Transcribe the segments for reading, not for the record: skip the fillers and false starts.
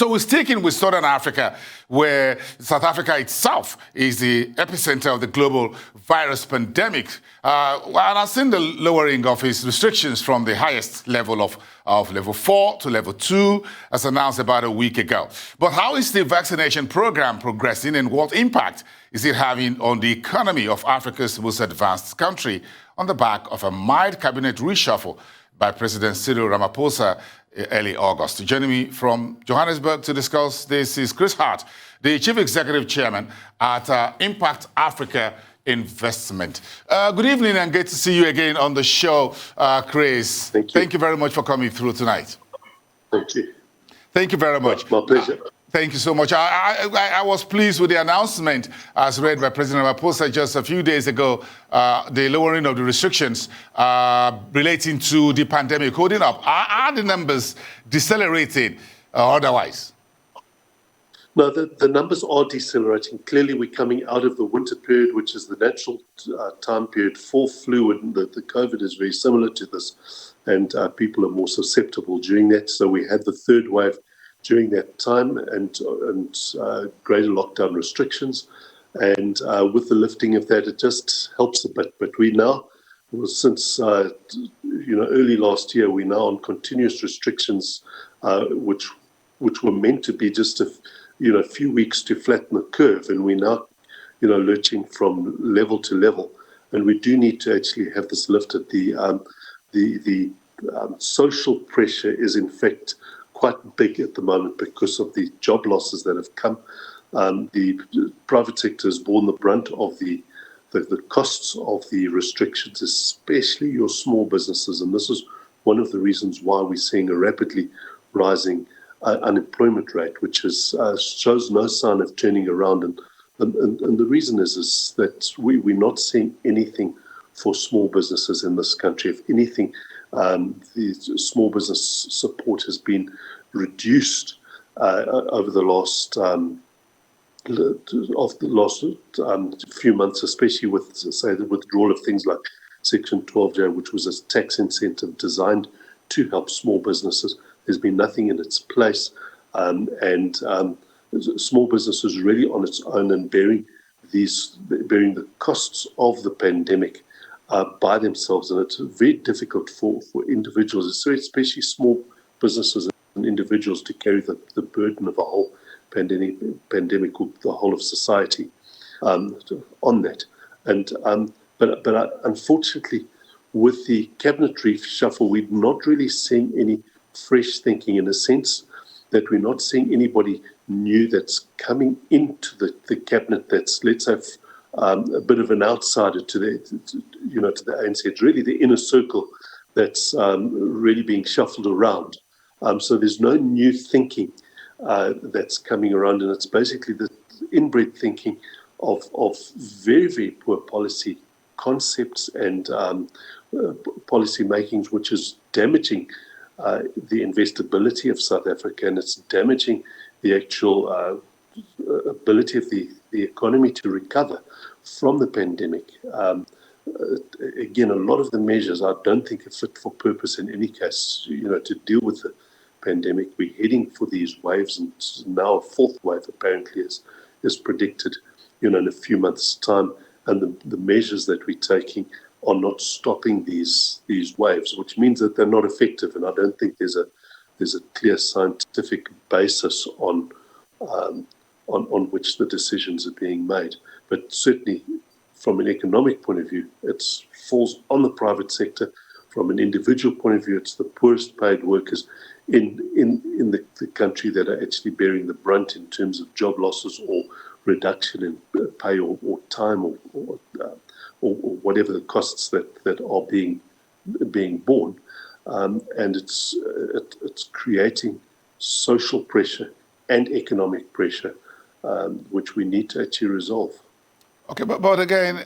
So we're sticking with Southern Africa, where South Africa itself is the epicenter of the global virus pandemic. And I've seen the lowering of its restrictions from the highest level of level 4 to level 2, as announced about a week ago. But how is the vaccination program progressing, and what impact is it having on the economy of Africa's most advanced country on the back of a mild cabinet reshuffle by President Cyril Ramaphosa early August? Joining me from Johannesburg to discuss this is Chris Hart, the Chief Executive Chairman at Impact Africa Investment. Good evening and good to see you again on the show, Chris. Thank you. Thank you very much for coming through tonight. Thank you. Thank you very much. My pleasure. Thank you so much. I was pleased with the announcement as read by President Ramaphosa just a few days ago, the lowering of the restrictions relating to the pandemic holding up. Are the numbers decelerating or otherwise? No, the numbers are decelerating. Clearly, we're coming out of the winter period, which is the natural time period for flu, and the COVID is very similar to this, and people are more susceptible during that. So we had the third wave during that time and greater lockdown restrictions. And with the lifting of that, it just helps a bit. But we now, since early last year, we're now on continuous restrictions, which were meant to be just a few weeks to flatten the curve. And we're now, lurching from level to level. And we do need to actually have this lifted. The social pressure is, in fact, quite big at the moment because of the job losses that have come. The private sector has borne the brunt of the costs of the restrictions, especially your small businesses. And this is one of the reasons why we're seeing a rapidly rising unemployment rate, which shows no sign of turning around. And the reason is that we're not seeing anything for small businesses in this country. If anything, the small business support has been reduced over the last few months, especially with, say, the withdrawal of things like Section 12J, which was a tax incentive designed to help small businesses. There's been nothing in its place, and small businesses really on its own and bearing the costs of the pandemic by themselves, and it's very difficult for individuals, especially small businesses and individuals, to carry the burden of a whole pandemic or the whole of society on that. And but unfortunately, with the cabinet reshuffle, we're not really seeing any fresh thinking, in a sense that we're not seeing anybody new that's coming into the cabinet that's, let's say, a bit of an outsider to the ANC. It's really the inner circle that's really being shuffled around. So there's no new thinking that's coming around, and it's basically the inbred thinking of very, very poor policy concepts and policy makings, which is damaging the investability of South Africa, and it's damaging the actual ability of the economy to recover from the pandemic. Again, a lot of the measures I don't think are fit for purpose in any case, to deal with the pandemic. We're heading for these waves, and now a fourth wave apparently is predicted, in a few months' time. And the measures that we're taking are not stopping these waves, which means that they're not effective. And I don't think there's a clear scientific basis on which the decisions are being made. But certainly, from an economic point of view, it falls on the private sector. From an individual point of view, it's the poorest paid workers in the country that are actually bearing the brunt in terms of job losses or reduction in pay or time or whatever the costs that are being borne. And it's creating social pressure and economic pressure, which we need to actually resolve. Okay, but again,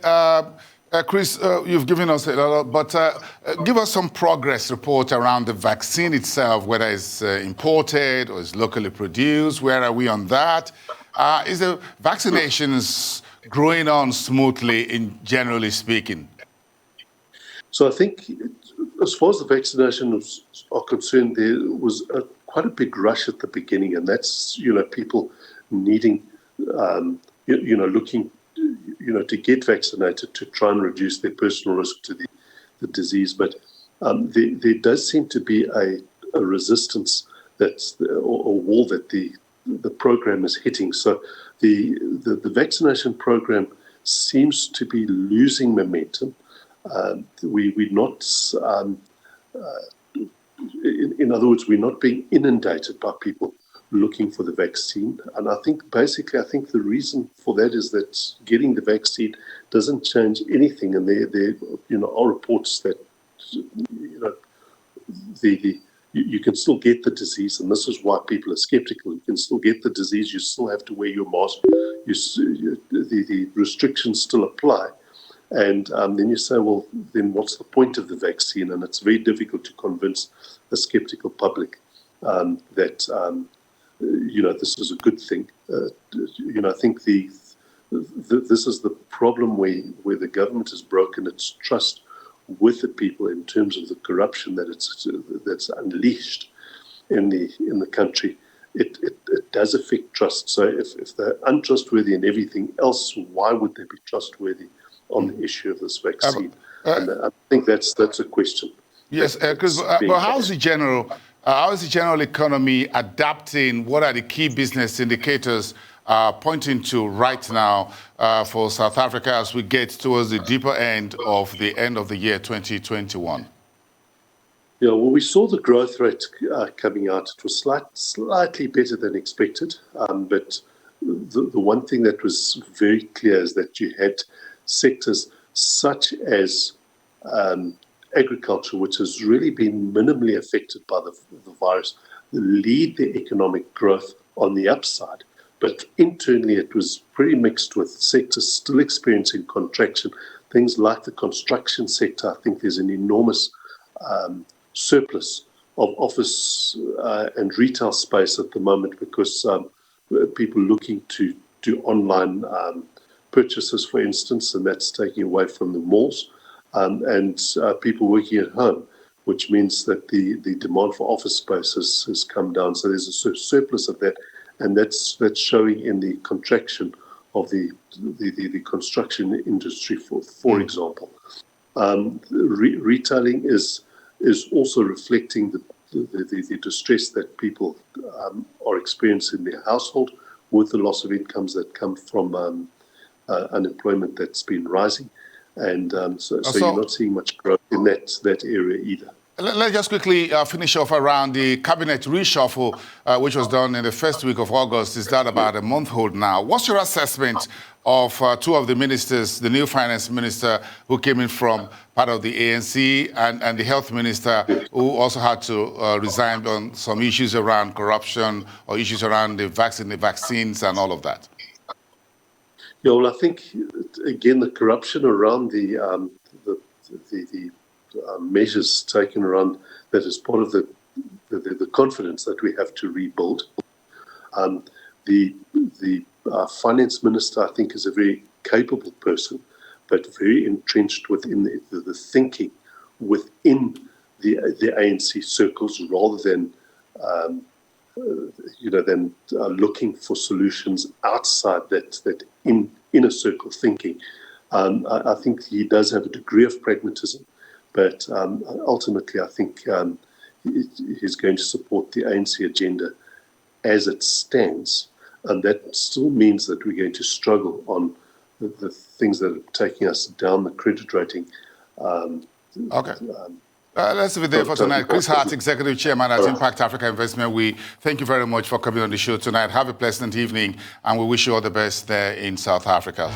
Chris, you've given us a lot, but give us some progress report around the vaccine itself, whether it's imported or it's locally produced. Where are we on that? Is the vaccinations growing on smoothly, generally speaking? So I think as far as the vaccinations are concerned, there was quite a big rush at the beginning, and that's, people needing, looking, to get vaccinated to try and reduce their personal risk to the disease. But there does seem to be a resistance or a wall that the program is hitting. So the vaccination program seems to be losing momentum. We're not, in other words, we're not being inundated by people looking for the vaccine. And I think the reason for that is that getting the vaccine doesn't change anything. And there are reports that, you can still get the disease, and this is why people are skeptical. You can still get the disease, you still have to wear your mask, the restrictions still apply. And then you say, well, then what's the point of the vaccine? And it's very difficult to convince a skeptical public that, this is a good thing. I think this is the problem where the government has broken its trust with the people in terms of the corruption that's unleashed in the country. It does affect trust. So if they're untrustworthy in everything else, why would they be trustworthy on the issue of this vaccine? And I think that's a question. Yes, because but how's the general economy adapting? What are the key business indicators pointing to right now for South Africa as we get towards the deeper end of the year 2021? Yeah, well, we saw the growth rate coming out. It was slightly better than expected, but the one thing that was very clear is that you had sectors such as agriculture, which has really been minimally affected by the virus, lead the economic growth on the upside. But internally, it was pretty mixed, with sectors still experiencing contraction. Things like the construction sector, I think there's an enormous surplus of office and retail space at the moment, because people looking to do online purchases, for instance, and that's taking away from the malls, and people working at home, which means that the demand for office space has come down. So there's a surplus of that, and that's showing in the contraction of the construction industry, for example. Retailing is also reflecting the distress that people are experiencing in their household, with the loss of incomes that come from unemployment that's been rising. And so you're not seeing much growth in that area either. Let's just quickly finish off around the cabinet reshuffle, which was done in the first week of August. Is that about a month old now? What's your assessment of two of the ministers, the new finance minister who came in from part of the ANC, and the health minister who also had to resign on some issues around corruption or issues around the vaccines and all of that? Yeah, well, I think, again, the corruption around the measures taken around that is part of the confidence that we have to rebuild. The finance minister, I think, is a very capable person, but very entrenched within the thinking within the ANC circles, rather than looking for solutions outside that inner circle thinking. I think he does have a degree of pragmatism, but ultimately I think he's going to support the ANC agenda as it stands, and that still means that we're going to struggle on the things that are taking us down the credit rating. Okay. Let's leave it there for tonight. Chris Hart, Executive Chairman at Impact Africa Investment. We thank you very much for coming on the show tonight. Have a pleasant evening, and we wish you all the best there in South Africa.